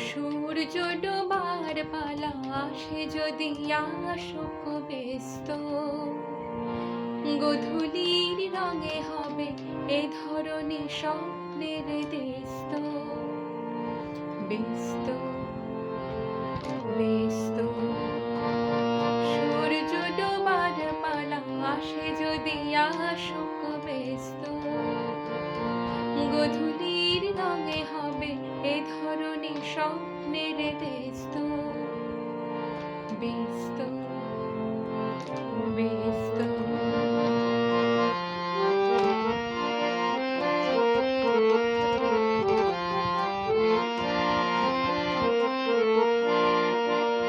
সূর্য ডোবার পালা আসে যদি আসুক ব্যস্ত, গোধূলির রঙে হবে এ ধরনী স্বপ্নের দেস্ত। ব্যস্ত ব্যস্ত সূর্য ডোবার পালা আসে যদি আসুক ব্যস্ত, গোধূলির রঙে হবে এ ধরনী স্বপ্নের দেস্ত। ব্যস্ত ব্যস্ত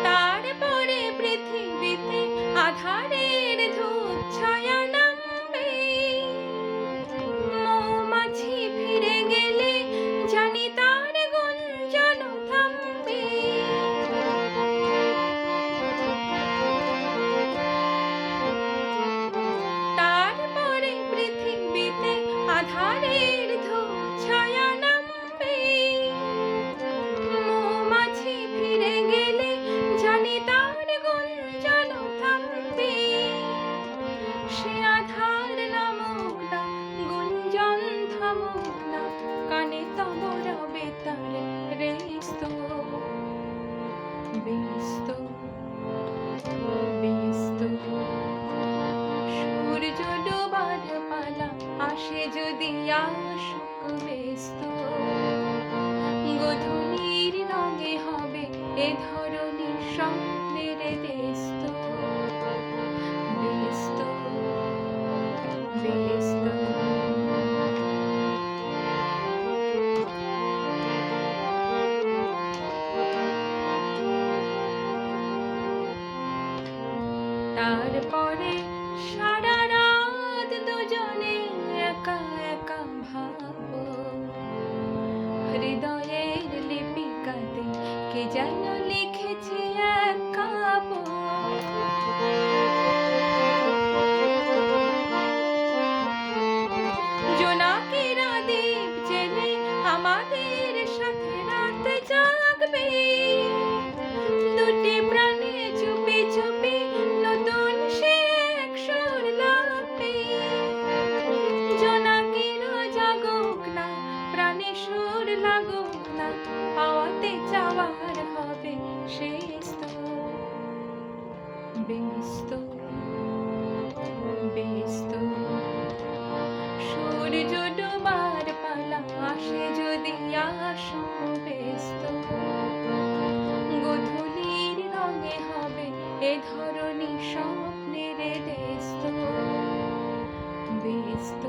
তারপরে পৃথিবীতে আধারের ধূপ ছায়া নামবে। মৌমাছি ফিরে গেলে জানি তার গুঞ্জন থামবে। তারপরে পৃথিবীতে আধারের ধূপ ছায়া নামবে। মৌমাছি ফিরে গেলে জানি তার গুঞ্জন থামবে। সে আধার নামুক না, গুঞ্জন থামুক না, কানে তব রবে তার রেস্ত। ব্যস্ত ব্যস্ত সূর্য ডোবার পালা আসে যদি আসুক ব্যস্ত, গোধূলির রঙে হবে এ ধরনী স্বপ্নের দেস্ত। ব্যস্ত ব্যস্ত তারপরে সারা রাত দুজনে একা একা ভাবো, হৃদয়ের লিপিকাতে কে যেন লিখেছে এক কাব্য। জোনাকিরা দ্বীপ জেলে আমাদের সাথে রাত জাগবে। দুটি প্রাণে চুপি চুপি নতুন সে এক সুর লাগবে। জোনাকিরা জাগুক না, প্রাণে সুর লাগুক না, পাওয়াতে চাওয়ার হবে শেষ তো। ব্যস্ত ব্যস্ত সূর্য ডোবার পালা আসে যদি আসুক ব্যস্ত, গোধূলির রঙে হবে এ ধরনী স্বপ্নের দেস্ত। ব্যস্ত